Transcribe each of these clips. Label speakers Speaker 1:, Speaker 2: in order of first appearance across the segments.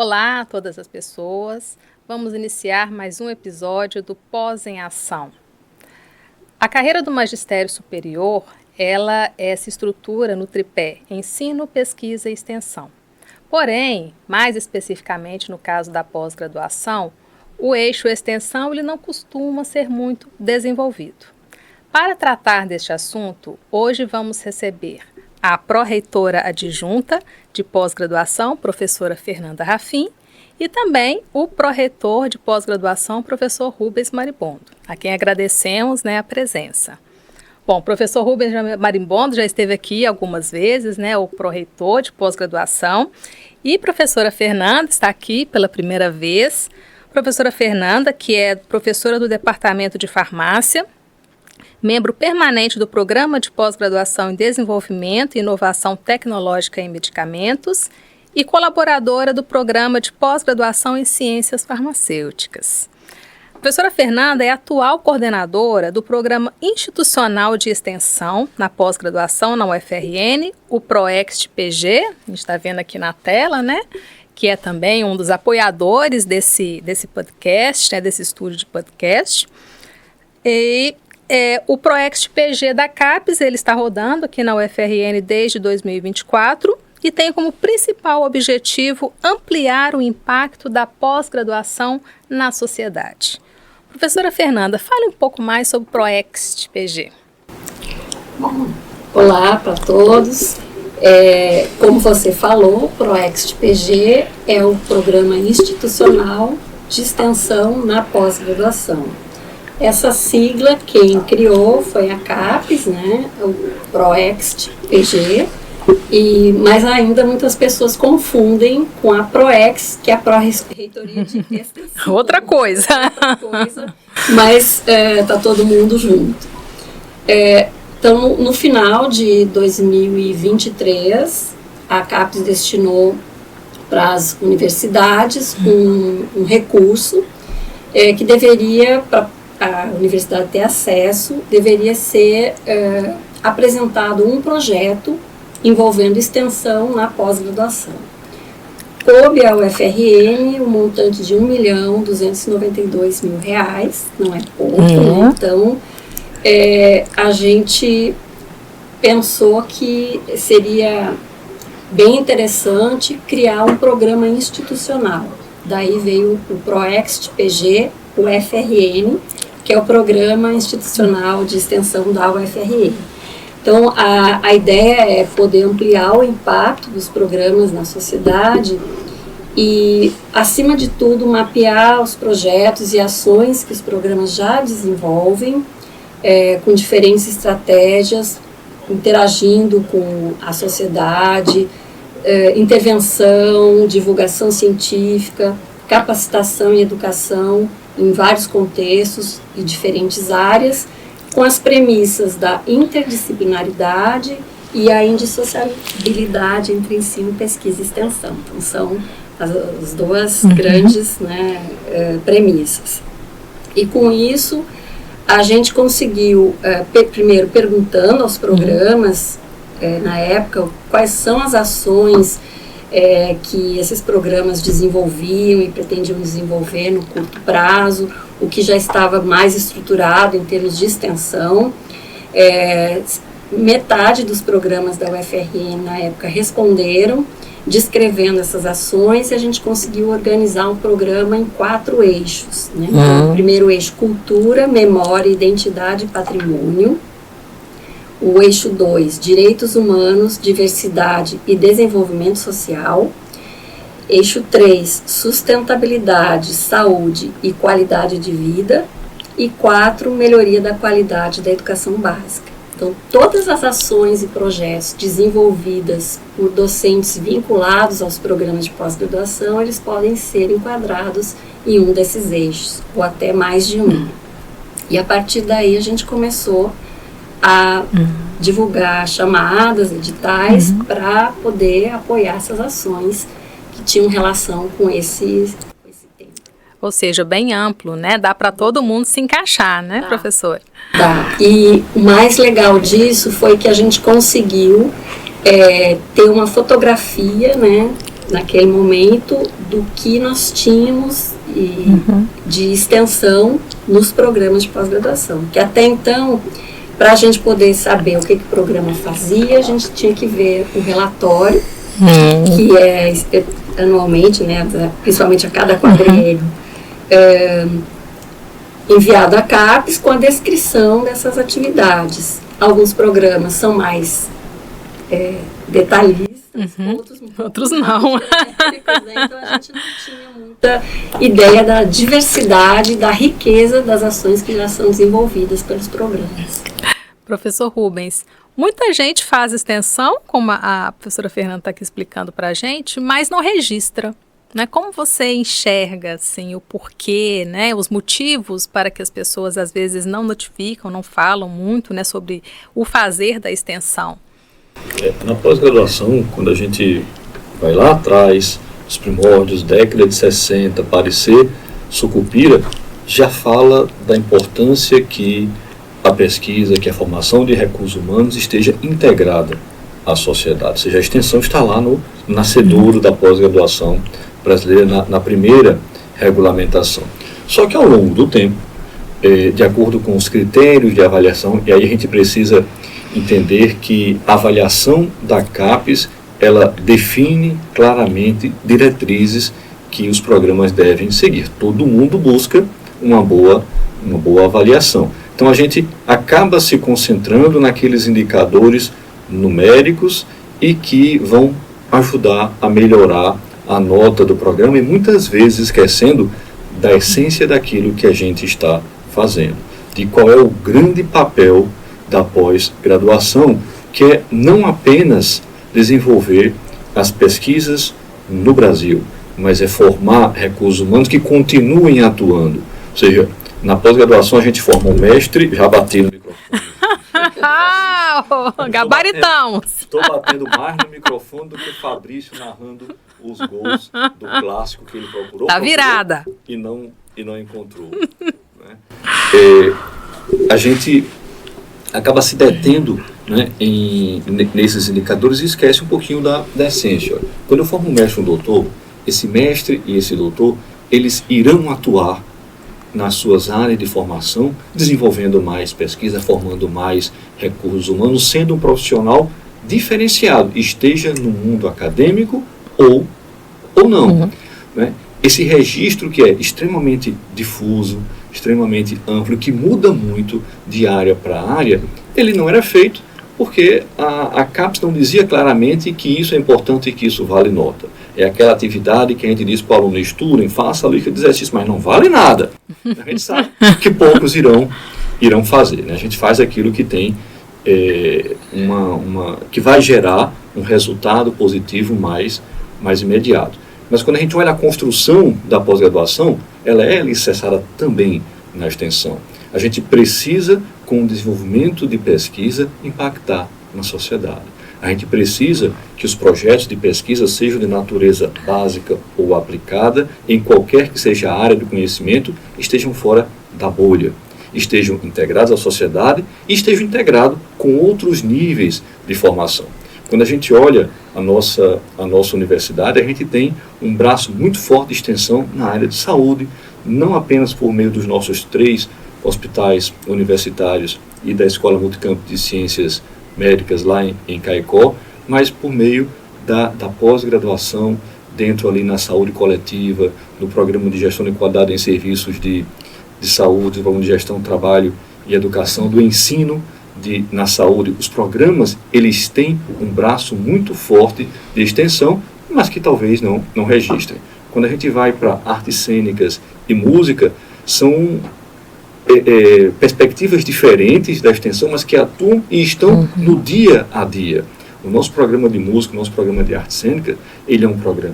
Speaker 1: Olá a todas as pessoas, vamos iniciar mais um episódio do Pós em Ação. A carreira do magistério superior, ela se estrutura no tripé ensino, pesquisa e extensão. Porém, mais especificamente no caso da pós-graduação, o eixo extensão ele não costuma ser muito desenvolvido. Para tratar deste assunto, hoje vamos receber a pró-reitora adjunta de pós-graduação, professora Fernanda Rafim, e também o pró-reitor de pós-graduação, professor Rubens Maribondo, a quem agradecemos a presença. Bom, o professor Rubens Maribondo já esteve aqui algumas vezes, o pró-reitor de pós-graduação, e professora Fernanda está aqui pela primeira vez. Professora Fernanda, que é professora do Departamento de Farmácia, membro permanente do Programa de Pós-Graduação em Desenvolvimento e Inovação Tecnológica em Medicamentos e colaboradora do Programa de Pós-Graduação em Ciências Farmacêuticas. A professora Fernanda é atual coordenadora do Programa Institucional de Extensão na pós-graduação na UFRN, o ProExt-PG, a gente está vendo aqui na tela, que é também um dos apoiadores desse podcast, desse estúdio de podcast. E o ProExt-PG da CAPES, ele está rodando aqui na UFRN desde 2024 e tem como principal objetivo ampliar o impacto da pós-graduação na sociedade. Professora Fernanda, fale um pouco mais sobre o ProExt-PG.
Speaker 2: Bom, olá para todos. Como você falou, o ProExt-PG é o programa institucional de extensão na pós-graduação. Essa sigla, quem criou foi a CAPES, o ProExt-PG, mas ainda muitas pessoas confundem com a ProEx, que é a Pró-Reitoria de Extensão.
Speaker 1: Outra coisa.
Speaker 2: Mas está todo mundo junto. Então, no final de 2023, a CAPES destinou para as universidades um recurso que deveria, para a universidade ter acesso, deveria ser apresentado um projeto envolvendo extensão na pós-graduação. Coube ao UFRN um montante de R$1.292.000, não é pouco, Então, a gente pensou que seria bem interessante criar um programa institucional. Daí veio o ProExt-PG, o UFRN, que é o Programa Institucional de Extensão da UFRN. Então, a ideia é poder ampliar o impacto dos programas na sociedade e, acima de tudo, mapear os projetos e ações que os programas já desenvolvem, com diferentes estratégias, interagindo com a sociedade, intervenção, divulgação científica, capacitação e educação em vários contextos e diferentes áreas, com as premissas da interdisciplinaridade e a indissociabilidade entre ensino, pesquisa e extensão. Então, são as duas grandes premissas. E com isso, a gente conseguiu, primeiro perguntando aos programas, na época, quais são as ações que esses programas desenvolviam e pretendiam desenvolver no curto prazo, o que já estava mais estruturado em termos de extensão. Metade dos programas da UFRN na época responderam, descrevendo essas ações, e a gente conseguiu organizar um programa em 4 eixos. Então, o primeiro eixo, cultura, memória, identidade e patrimônio. O eixo 2, direitos humanos, diversidade e desenvolvimento social. Eixo 3, sustentabilidade, saúde e qualidade de vida. E 4, melhoria da qualidade da educação básica. Então, todas as ações e projetos desenvolvidas por docentes vinculados aos programas de pós-graduação, eles podem ser enquadrados em um desses eixos, ou até mais de um. E a partir daí a gente começou a divulgar chamadas, editais, para poder apoiar essas ações que tinham relação com esse tema.
Speaker 1: Ou seja, bem amplo, Dá para todo mundo se encaixar, professor?
Speaker 2: Dá. E o mais legal disso foi que a gente conseguiu ter uma fotografia, naquele momento, do que nós tínhamos de extensão nos programas de pós-graduação. Que até então, para a gente poder saber o que o programa fazia, a gente tinha que ver o relatório, que é anualmente, né, principalmente a cada quadriênio, enviado à CAPES com a descrição dessas atividades. Alguns programas são mais detalhistas,
Speaker 1: outros não.
Speaker 2: Então a gente não tinha muita ideia da diversidade, da riqueza das ações que já são desenvolvidas pelos programas.
Speaker 1: Professor Rubens, muita gente faz extensão, como a professora Fernanda está aqui explicando para a gente, mas não registra. Né? Como você enxerga assim, o porquê, né? Os motivos para que as pessoas às vezes não notificam, não falam muito, né, sobre o fazer da extensão?
Speaker 3: Na pós-graduação, quando a gente vai lá atrás, os primórdios, década de 60, Parecer, Sucupira, já fala da importância que a pesquisa, que a formação de recursos humanos esteja integrada à sociedade. Ou seja, a extensão está lá no nascedouro da pós-graduação brasileira, na primeira regulamentação. Só que ao longo do tempo, de acordo com os critérios de avaliação, e aí a gente precisa entender que a avaliação da CAPES, ela define claramente diretrizes que os programas devem seguir. Todo mundo busca uma boa avaliação. Então a gente acaba se concentrando naqueles indicadores numéricos e que vão ajudar a melhorar a nota do programa e muitas vezes esquecendo da essência daquilo que a gente está fazendo, de qual é o grande papel da pós-graduação, que é não apenas desenvolver as pesquisas no Brasil, mas é formar recursos humanos que continuem atuando. Ou seja, na pós-graduação a gente forma um mestre, já bati no microfone.
Speaker 1: Gabaritão!
Speaker 3: Estou batendo mais no microfone do que Fabrício narrando os gols do clássico que ele procurou.
Speaker 1: Tá virada.
Speaker 3: E não encontrou. Né? A gente acaba se detendo, né, nesses indicadores e esquece um pouquinho da essência. Quando eu formo um mestre e um doutor, esse mestre e esse doutor, eles irão atuar nas suas áreas de formação, desenvolvendo mais pesquisa, formando mais recursos humanos, sendo um profissional diferenciado, esteja no mundo acadêmico ou não. Né? Esse registro que é extremamente difuso, extremamente amplo, que muda muito de área para área, ele não era feito porque a CAPES não dizia claramente que isso é importante e que isso vale nota. É aquela atividade que a gente diz para o aluno: estudem, faça a lista de exercícios, mas não vale nada. A gente sabe que poucos irão fazer. Né? A gente faz aquilo que tem que vai gerar um resultado positivo mais imediato. Mas quando a gente olha a construção da pós-graduação, ela é alicerçada também na extensão. A gente precisa, com o desenvolvimento de pesquisa, impactar na sociedade. A gente precisa que os projetos de pesquisa sejam de natureza básica ou aplicada, em qualquer que seja a área do conhecimento, estejam fora da bolha, estejam integrados à sociedade e estejam integrados com outros níveis de formação. Quando a gente olha a nossa universidade, a gente tem um braço muito forte de extensão na área de saúde, não apenas por meio dos nossos 3 hospitais universitários e da Escola Multicampo de Ciências Médicas lá em Caicó, mas por meio da pós-graduação dentro ali na saúde coletiva, no programa de gestão de qualidade em serviços de saúde, no programa de gestão, trabalho e educação, do ensino na saúde. Os programas, eles têm um braço muito forte de extensão, mas que talvez não registrem. Quando a gente vai para artes cênicas e música, são perspectivas diferentes da extensão, mas que atuam e estão no dia a dia. O nosso programa de música, o nosso programa de arte cênica,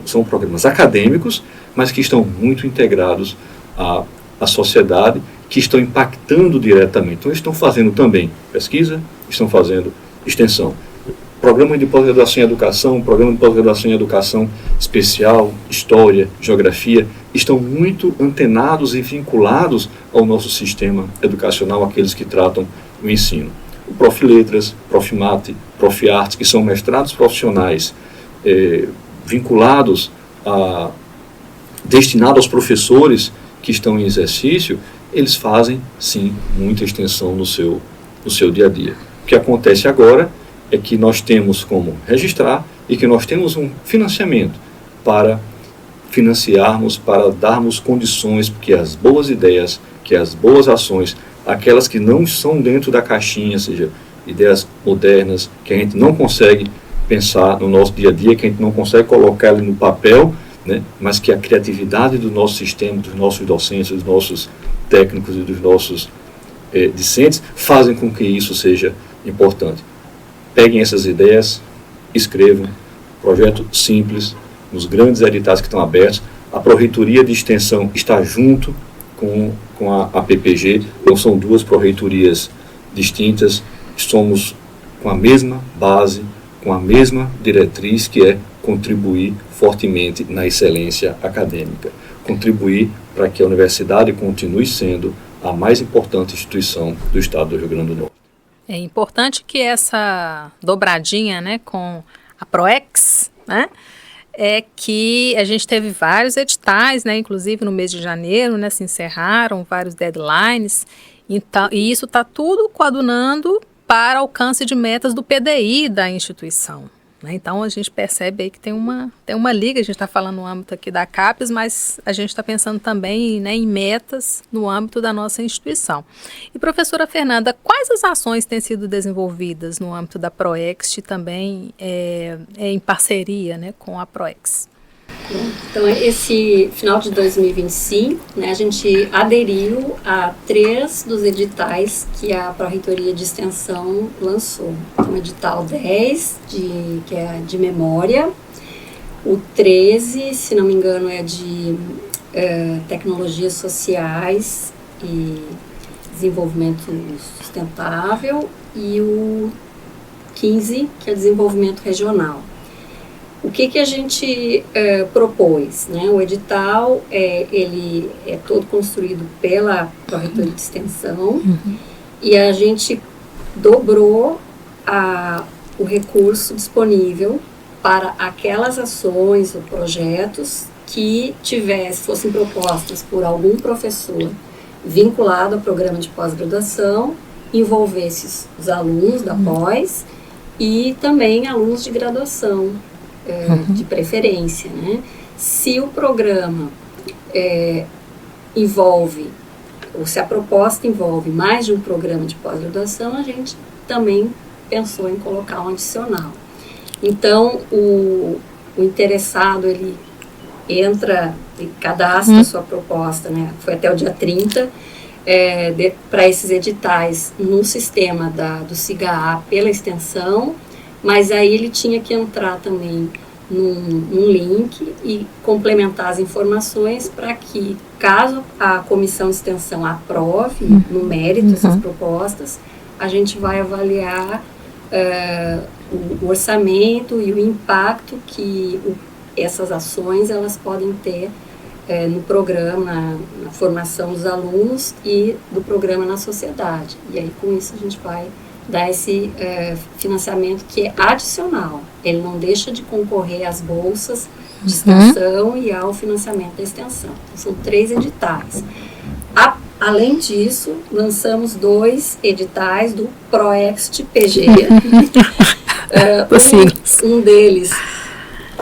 Speaker 3: são programas acadêmicos, mas que estão muito integrados à sociedade, que estão impactando diretamente. Então, estão fazendo também pesquisa, estão fazendo extensão. Programa de pós-graduação em educação, programa de pós-graduação em educação especial, história, geografia, estão muito antenados e vinculados ao nosso sistema educacional, aqueles que tratam o ensino. O Prof. Letras, Prof. Mate, Prof. Artes, que são mestrados profissionais vinculados destinado aos professores que estão em exercício, eles fazem, sim, muita extensão no seu dia a dia. O que acontece agora é que nós temos como registrar e que nós temos um financiamento para financiarmos, para darmos condições que as boas ideias, que as boas ações, aquelas que não estão dentro da caixinha, ou seja, ideias modernas, que a gente não consegue pensar no nosso dia a dia, que a gente não consegue colocar ali no papel, né, mas que a criatividade do nosso sistema, dos nossos docentes, dos nossos técnicos e dos nossos discentes, fazem com que isso seja importante. Peguem essas ideias, escrevam, projeto simples, nos grandes editais que estão abertos. A Pró-Reitoria de Extensão está junto com a PPG, não são duas pró-reitorias distintas, somos com a mesma base, com a mesma diretriz, que é contribuir fortemente na excelência acadêmica, contribuir para que a universidade continue sendo a mais importante instituição do estado do Rio Grande do Norte.
Speaker 1: É importante que essa dobradinha, né, com a PROEX, né, é que a gente teve vários editais, né, inclusive no mês de janeiro, né, se encerraram vários deadlines, então, e isso está tudo coadunando para alcance de metas do PDI da instituição. Né? Então, a gente percebe aí que tem uma liga, a gente está falando no âmbito aqui da CAPES, mas a gente está pensando também, né, em metas no âmbito da nossa instituição. E, professora Fernanda, quais as ações têm sido desenvolvidas no âmbito da PROEX e também em parceria, né, com a PROEX?
Speaker 2: Então, esse final de 2025, né, a gente aderiu a 3 dos editais que a Pró-Reitoria de Extensão lançou. Então, o edital 10, que é de memória, o 13, se não me engano, é de tecnologias sociais e desenvolvimento sustentável, e o 15, que é desenvolvimento regional. O que a gente propôs? Né? O edital ele é todo construído pela Pró-Reitoria de Extensão, e a gente dobrou o recurso disponível para aquelas ações ou projetos que fossem propostas por algum professor vinculado ao programa de pós-graduação, envolvesse os alunos da pós e também alunos de graduação, de preferência, né? Se o programa envolve, ou se a proposta envolve mais de um programa de pós-graduação, a gente também pensou em colocar um adicional. Então, o interessado, ele entra e cadastra a sua proposta, né? Foi até o dia 30, para esses editais no sistema do SIGA-A pela extensão, mas aí ele tinha que entrar também num link e complementar as informações para que, caso a comissão de extensão aprove no mérito essas propostas, a gente vai avaliar o orçamento e o impacto que essas ações elas podem ter no programa, na formação dos alunos e do programa na sociedade. E aí, com isso, a gente vai dar esse financiamento que é adicional. Ele não deixa de concorrer às bolsas de extensão e ao financiamento da extensão. Então, são 3 editais. Além disso, lançamos 2 editais do PROEXT PG. Um deles,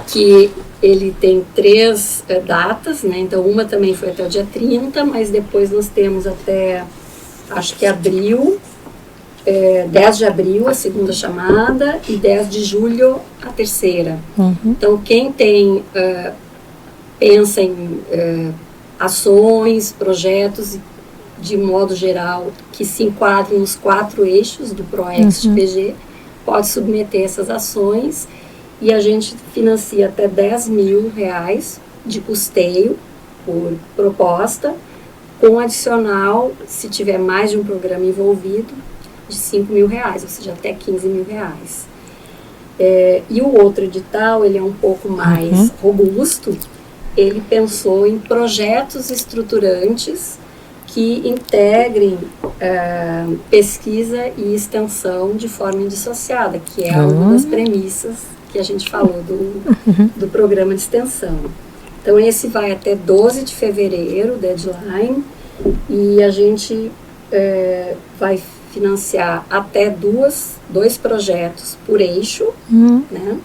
Speaker 2: que ele tem 3 datas, né? Então, uma também foi até o dia 30, mas depois nós temos até, acho que abril, 10 de abril a segunda chamada e 10 de julho a terceira. Então, quem pensa em ações, projetos, de modo geral, que se enquadrem nos 4 eixos do PROEXT PG, pode submeter essas ações, e a gente financia até R$10.000 de custeio por proposta, com adicional, se tiver mais de um programa envolvido, de R$5.000, ou seja, até R$15.000. E o outro edital, ele é um pouco mais robusto. Ele pensou em projetos estruturantes que integrem pesquisa e extensão de forma indissociada, que é uma das premissas que a gente falou do programa de extensão. Então esse vai até 12 de fevereiro, deadline, e a gente vai financiar até dois projetos por eixo, né?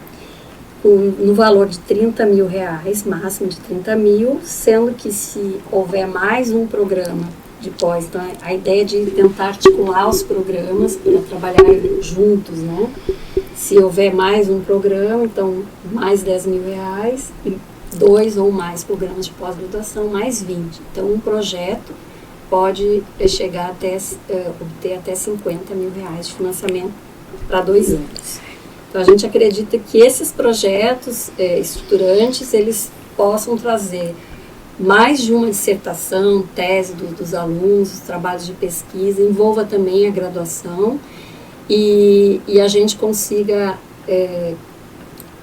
Speaker 2: No valor de R$30 mil, máximo de 30 mil, sendo que se houver mais um programa de pós, então a ideia é de tentar articular os programas para trabalhar juntos, né? Se houver mais um programa, então mais R$10 mil, e 2 ou mais programas de pós-graduação, mais 20. Então um projeto pode chegar até obter até R$50 mil de financiamento para 2 anos. Então a gente acredita que esses projetos estruturantes, eles possam trazer mais de uma dissertação, tese dos alunos, os trabalhos de pesquisa, envolva também a graduação e a gente consiga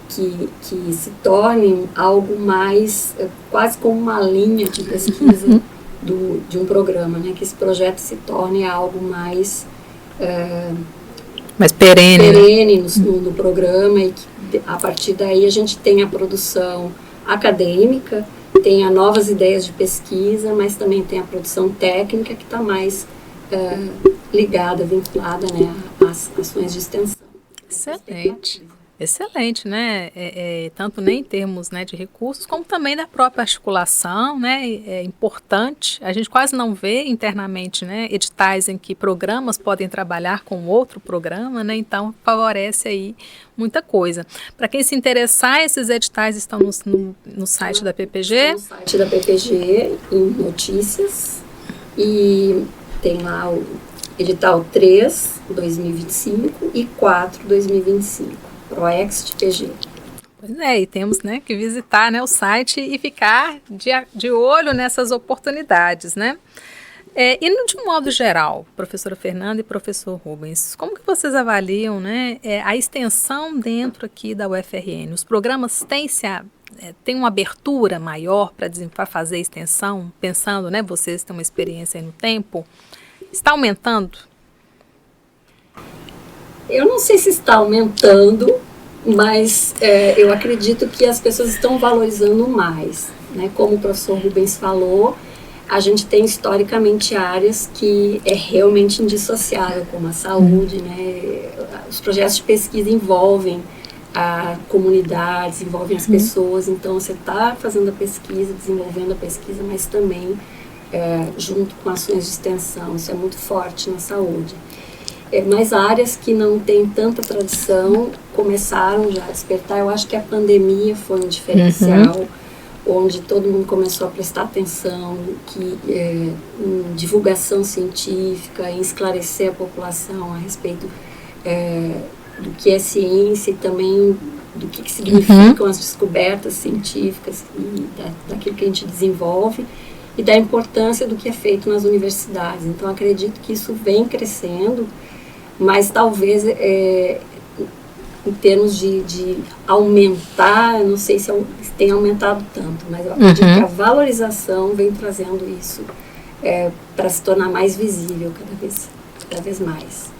Speaker 2: que se torne algo mais, quase como uma linha de pesquisa de um programa, né? Que esse projeto se torne algo mais perene no programa, e que a partir daí a gente tenha a produção acadêmica, tenha novas ideias de pesquisa, mas também tem a produção técnica que está mais ligada, vinculada, né, às ações de extensão.
Speaker 1: Excelente. Excelente, né? Tanto nem em termos, né, de recursos, como também da própria articulação, né? É importante. A gente quase não vê internamente, né, editais em que programas podem trabalhar com outro programa, né? Então favorece aí muita coisa. Para quem se interessar, esses editais estão no site da PPG?
Speaker 2: No site da PPG, em notícias, e tem lá o edital 3, 2025 e 4, 2025. ProEx de PG.
Speaker 1: Pois é, e temos, né, que visitar, né, o site e ficar de olho nessas oportunidades, né? E de um modo geral, professora Fernanda e professor Rubens, como que vocês avaliam, né, a extensão dentro aqui da UFRN? Os programas têm uma abertura maior para fazer extensão, pensando, né, vocês têm uma experiência aí no tempo, está aumentando?
Speaker 2: Eu não sei se está aumentando, mas eu acredito que as pessoas estão valorizando mais, né? Como o professor Rubens falou, a gente tem historicamente áreas que é realmente indissociável, como a saúde, né? Os projetos de pesquisa envolvem a comunidades, envolvem as pessoas, então você está fazendo a pesquisa, desenvolvendo a pesquisa, mas também junto com ações de extensão, isso é muito forte na saúde. Mas áreas que não têm tanta tradição começaram já a despertar. Eu acho que a pandemia foi um diferencial, onde todo mundo começou a prestar atenção em divulgação científica, em esclarecer a população a respeito do que é ciência e também do que significam as descobertas científicas e daquilo que a gente desenvolve e da importância do que é feito nas universidades. Então, acredito que isso vem crescendo, mas talvez em termos de aumentar, não sei se tem aumentado tanto, mas eu acredito que a valorização vem trazendo isso para se tornar mais visível cada vez mais.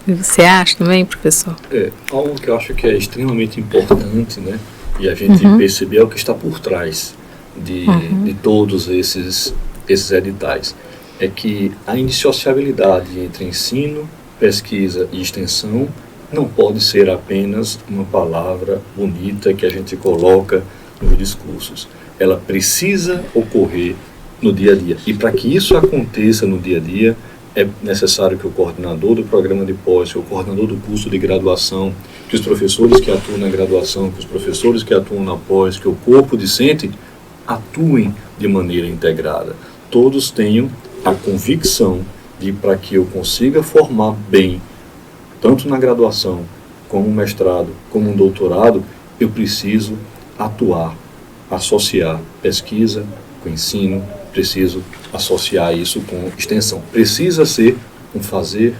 Speaker 1: E você acha também, professor?
Speaker 3: Algo que eu acho que é extremamente importante, né? E a gente perceber o que está por trás de todos esses editais. É que a indissociabilidade entre ensino, pesquisa e extensão não pode ser apenas uma palavra bonita que a gente coloca nos discursos. Ela precisa ocorrer no dia a dia. E para que isso aconteça no dia a dia, é necessário que o coordenador do programa de pós, que o coordenador do curso de graduação, que os professores que atuam na graduação, que os professores que atuam na pós, que o corpo discente atuem de maneira integrada. Todos tenham a convicção de, para que eu consiga formar bem, tanto na graduação, como um mestrado, como um doutorado, eu preciso atuar, associar pesquisa com ensino, preciso associar isso com extensão. Precisa ser um fazer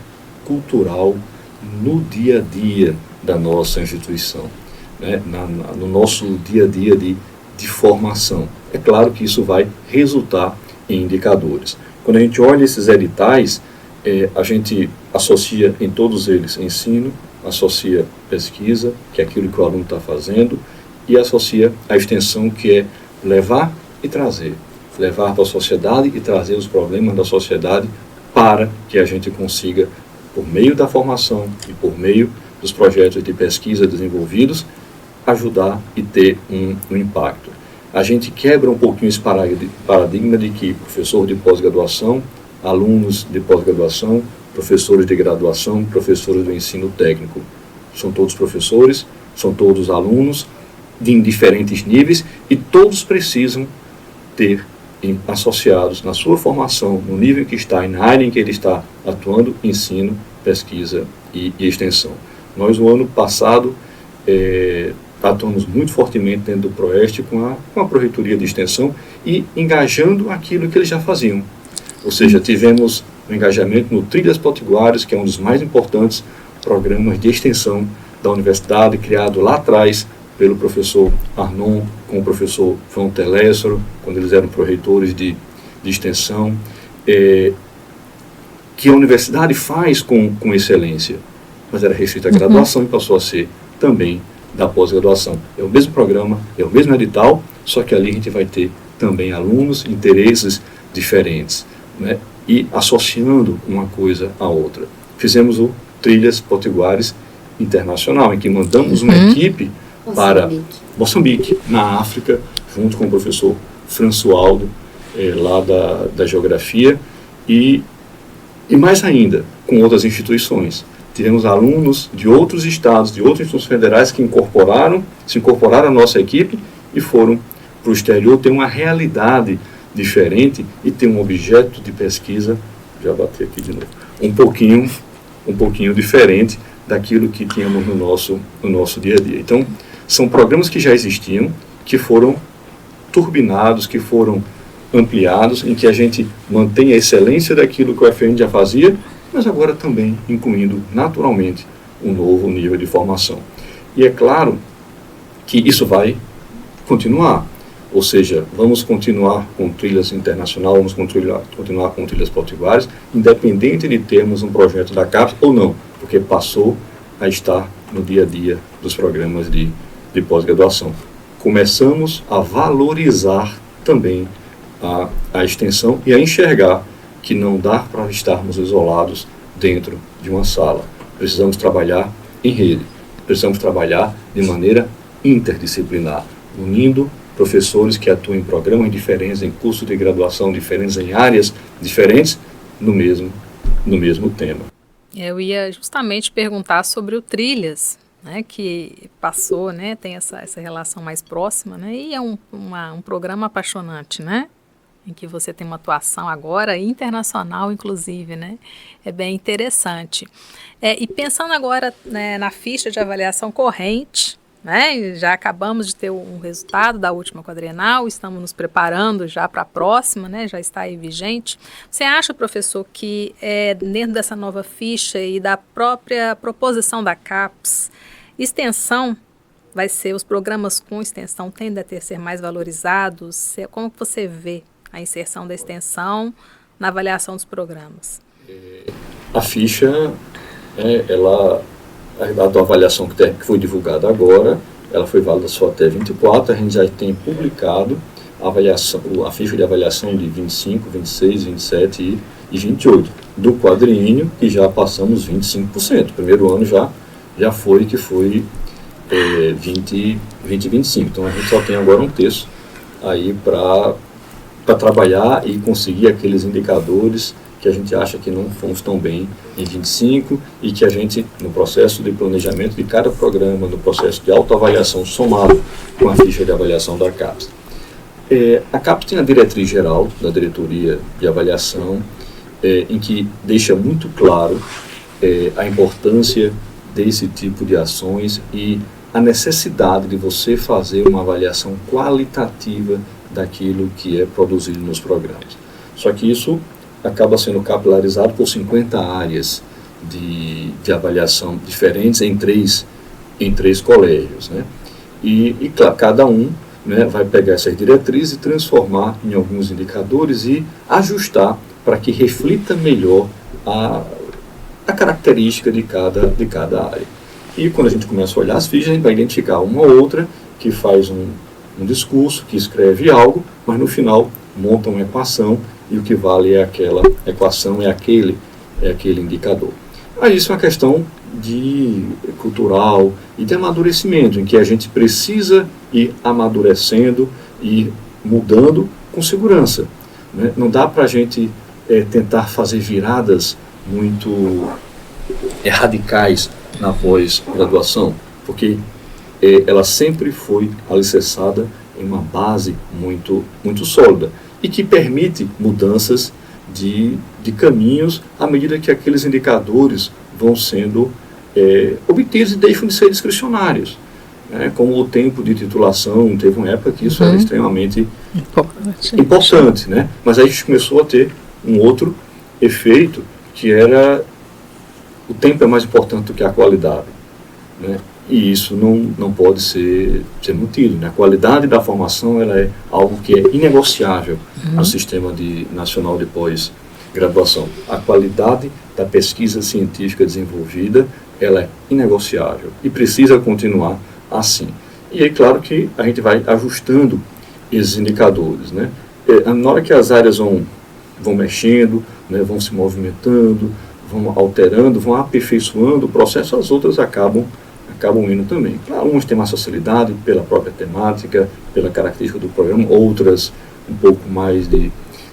Speaker 3: cultural no dia a dia da nossa instituição, né? No nosso dia a dia de formação. É claro que isso vai resultar em indicadores. Quando a gente olha esses editais, a gente associa em todos eles ensino, associa pesquisa, que é aquilo que o aluno está fazendo, e associa a extensão, que é levar e trazer. Levar para a sociedade e trazer os problemas da sociedade para que a gente consiga, por meio da formação e por meio dos projetos de pesquisa desenvolvidos, ajudar e ter um impacto. A gente quebra um pouquinho esse paradigma de que professor de pós-graduação, alunos de pós-graduação, professores de graduação, professores do ensino técnico. São todos professores, são todos alunos de diferentes níveis e todos precisam ter associados na sua formação, no nível em que está e na área em que ele está atuando, ensino, pesquisa e extensão. Nós, no ano passado, atuamos muito fortemente dentro do PROEST com a Pró-Reitoria de Extensão e engajando aquilo que eles já faziam. Ou seja, tivemos um engajamento no Trilhas Potiguares, que é um dos mais importantes programas de extensão da universidade, criado lá atrás pelo professor Arnon, com o professor João Telésforo, quando eles eram pró-reitores de extensão, que a universidade faz com excelência, mas era restrita à graduação e passou a ser também da pós-graduação. É o mesmo programa, é o mesmo edital, só que ali a gente vai ter também alunos, interesses diferentes, né? E associando uma coisa à outra. Fizemos o Trilhas Potiguares Internacional, em que mandamos uma equipe para Moçambique, na África, junto com o professor Françoaldo, lá da Geografia, e mais ainda, com outras instituições. Tivemos alunos de outros estados, de outras instituições federais que se incorporaram à nossa equipe e foram para o exterior ter uma realidade diferente e ter um objeto de pesquisa, já bati aqui de novo, um pouquinho diferente daquilo que tínhamos no nosso dia a dia. Então, são programas que já existiam, que foram turbinados, que foram ampliados, em que a gente mantém a excelência daquilo que o UFRN já fazia, mas agora também incluindo naturalmente um novo nível de formação. E é claro que isso vai continuar, ou seja, vamos continuar com Trilhas Internacional, vamos continuar com Trilhas Potiguares, independente de termos um projeto da CAPES ou não, porque passou a estar no dia a dia dos programas de pós-graduação. Começamos a valorizar também a extensão e a enxergar que não dá para estarmos isolados dentro de uma sala. Precisamos trabalhar em rede, precisamos trabalhar de maneira interdisciplinar, unindo professores que atuam em programas diferentes, em cursos de graduação diferentes, em áreas diferentes, no mesmo tema.
Speaker 1: Eu ia justamente perguntar sobre o Trilhas, né, que passou, né, tem essa relação mais próxima, né, e é um programa apaixonante, né, em que você tem uma atuação agora internacional, inclusive, né, é bem interessante. E pensando agora, né, na ficha de avaliação corrente, né, já acabamos de ter um resultado da última quadrienal, estamos nos preparando já para a próxima, né, já está aí vigente. Você acha, professor, que dentro dessa nova ficha e da própria proposição da CAPES, extensão vai ser, os programas com extensão tendem a ser mais valorizados? Como você vê a inserção da extensão na avaliação dos programas?
Speaker 3: A ficha, a da avaliação que foi divulgada agora, ela foi válida só até 24, a gente já tem publicado a ficha de avaliação de 25, 26, 27 e 28, do quadriênio, que já passamos 25%. O primeiro ano já foi 20 e 25. Então a gente só tem agora um terço aí para trabalhar e conseguir aqueles indicadores que a gente acha que não fomos tão bem em 25 e que a gente, no processo de planejamento de cada programa, no processo de autoavaliação somado com a ficha de avaliação da CAPES. A CAPES tem a diretriz geral da diretoria de avaliação, em que deixa muito claro a importância desse tipo de ações e a necessidade de você fazer uma avaliação qualitativa daquilo que é produzido nos programas. Só que isso acaba sendo capilarizado por 50 áreas de avaliação diferentes em três colégios, né? E claro, cada um, né, vai pegar essas diretrizes e transformar em alguns indicadores e ajustar para que reflita melhor a característica de cada área. E quando a gente começa a olhar as fichas, a gente vai identificar uma ou outra que faz um discurso, que escreve algo, mas no final monta uma equação e o que vale é aquela equação, é aquele indicador. Mas isso é uma questão cultural e de amadurecimento, em que a gente precisa ir amadurecendo e mudando com segurança. Né? Não dá para a gente tentar fazer viradas muito radicais na pós-graduação, porque ela sempre foi alicerçada em uma base muito, muito sólida e que permite mudanças de caminhos à medida que aqueles indicadores vão sendo obtidos e deixam de ser discricionários. Como o tempo de titulação, teve uma época que isso era extremamente importante, né? Mas aí a gente começou a ter um outro efeito, que era o tempo é mais importante do que a qualidade, né? E isso não pode ser mantido, né? A qualidade da formação ela é algo que é inegociável no sistema nacional de pós-graduação. A qualidade da pesquisa científica desenvolvida ela é inegociável e precisa continuar assim. E é claro que a gente vai ajustando esses indicadores, né? Na hora que as áreas vão mexendo, né, vão se movimentando, vão alterando, vão aperfeiçoando o processo, as outras acabam indo também. Claro, umas têm mais facilidade pela própria temática, pela característica do programa, outras um pouco mais de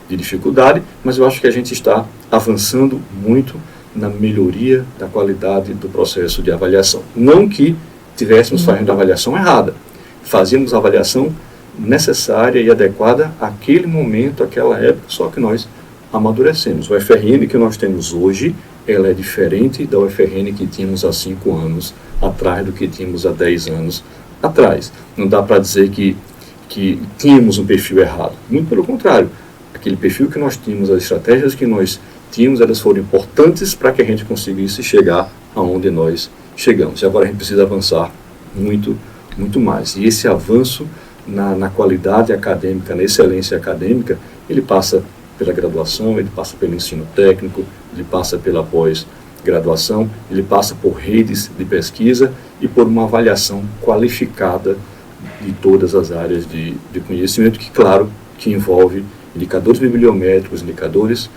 Speaker 3: dificuldade, mas eu acho que a gente está avançando muito na melhoria da qualidade do processo de avaliação. Não que estivéssemos fazendo a avaliação errada, fazíamos a avaliação necessária e adequada àquele momento, àquela época, só que nós amadurecemos. O FRN que nós temos hoje, ela é diferente da UFRN que tínhamos há 5 anos atrás do que tínhamos há 10 anos atrás. Não dá para dizer que tínhamos um perfil errado. Muito pelo contrário. Aquele perfil que nós tínhamos, as estratégias que nós tínhamos, elas foram importantes para que a gente conseguisse chegar aonde nós chegamos. E agora a gente precisa avançar muito, muito mais. E esse avanço na qualidade acadêmica, na excelência acadêmica, ele passa pela graduação, ele passa pelo ensino técnico, ele passa pela pós-graduação, ele passa por redes de pesquisa e por uma avaliação qualificada de todas as áreas de conhecimento, que, claro, que envolve indicadores bibliométricos, indicadores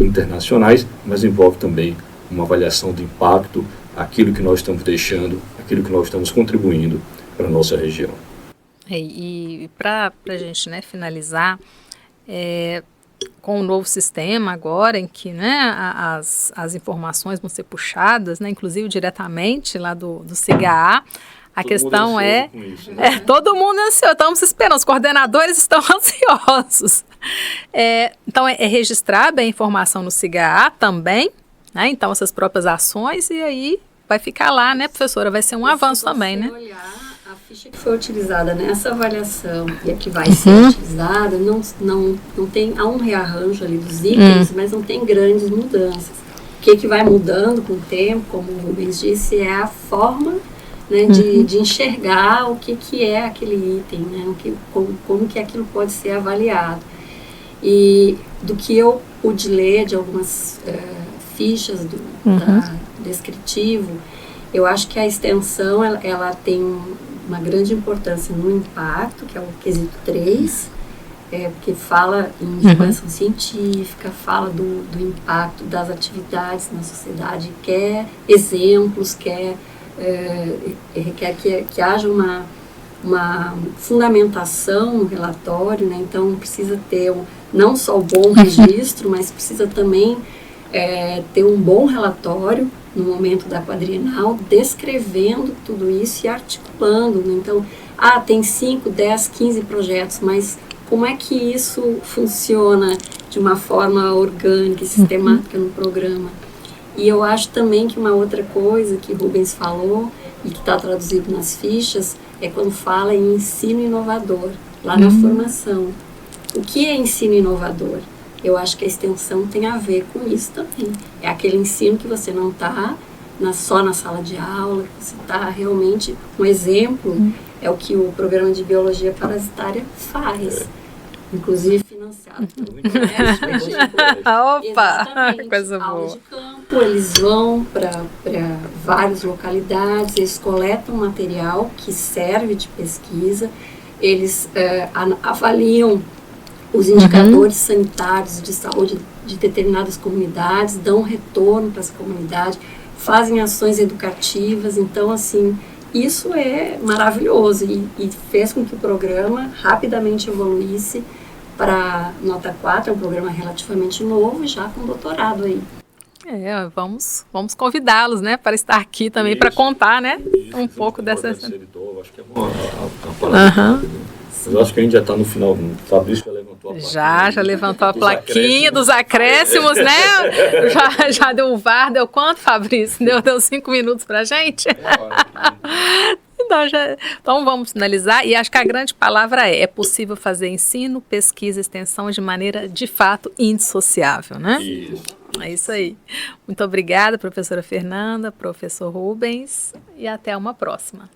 Speaker 3: internacionais, mas envolve também uma avaliação de impacto, aquilo que nós estamos deixando, aquilo que nós estamos contribuindo para a nossa região.
Speaker 1: E para a gente, né, finalizar, com o novo sistema agora, em que, né, as informações vão ser puxadas, né, inclusive diretamente lá do CIGA, a questão isso, né? Todo mundo é ansioso, estamos esperando, os coordenadores estão ansiosos. Então, registrar bem a informação no CIGA também, né, então essas próprias ações, e aí vai ficar lá, né, professora, vai ser um avanço também, né?
Speaker 2: A ficha que foi utilizada nessa avaliação e a que vai ser utilizada, não tem, há um rearranjo ali dos itens, mas não tem grandes mudanças. O que vai mudando com o tempo, como o Rubens disse, é a forma, né, de enxergar o que é aquele item, né, como que aquilo pode ser avaliado. E do que eu pude ler de algumas fichas da descritivo, eu acho que a extensão ela tem uma grande importância no impacto, que é o quesito 3, porque fala em divulgação científica, fala do impacto das atividades na sociedade, quer exemplos, quer que haja uma fundamentação no relatório, né? Então precisa ter não só o bom registro, mas precisa também ter um bom relatório no momento da quadrienal, descrevendo tudo isso e articulando, né? Então, tem 5, 10, 15 projetos, mas como é que isso funciona de uma forma orgânica e sistemática no programa? E eu acho também que uma outra coisa que Rubens falou e que está traduzido nas fichas é quando fala em ensino inovador, lá na formação. O que é ensino inovador? Eu acho que a extensão tem a ver com isso também. É aquele ensino que você não está só na sala de aula, que você está realmente... Um exemplo é o que o programa de biologia parasitária faz, inclusive financiado pelo Inquérito.
Speaker 1: Opa! Coisa boa.
Speaker 2: Aula de campo, eles vão para várias localidades, eles coletam material que serve de pesquisa, eles avaliam os indicadores sanitários de saúde de determinadas comunidades, dão retorno para essa comunidade, fazem ações educativas. Então, assim, isso é maravilhoso e fez com que o programa rapidamente evoluísse para nota 4, é um programa relativamente novo, já com doutorado aí.
Speaker 1: Vamos convidá-los, né, para estar aqui também, para contar, né, um pouco dessa...
Speaker 3: Acho que é uma palavra. Mas eu acho que a gente já está no final. O Fabrício já levantou a plaquinha.
Speaker 1: Já levantou a plaquinha dos acréscimos, né? Já deu o VAR, deu quanto, Fabrício? Deu 5 minutos para a gente? Então vamos finalizar, e acho que a grande palavra é possível fazer ensino, pesquisa e extensão de maneira, de fato, indissociável, né?
Speaker 3: Isso.
Speaker 1: É isso aí. Muito obrigada, professora Fernanda, professor Rubens, e até uma próxima.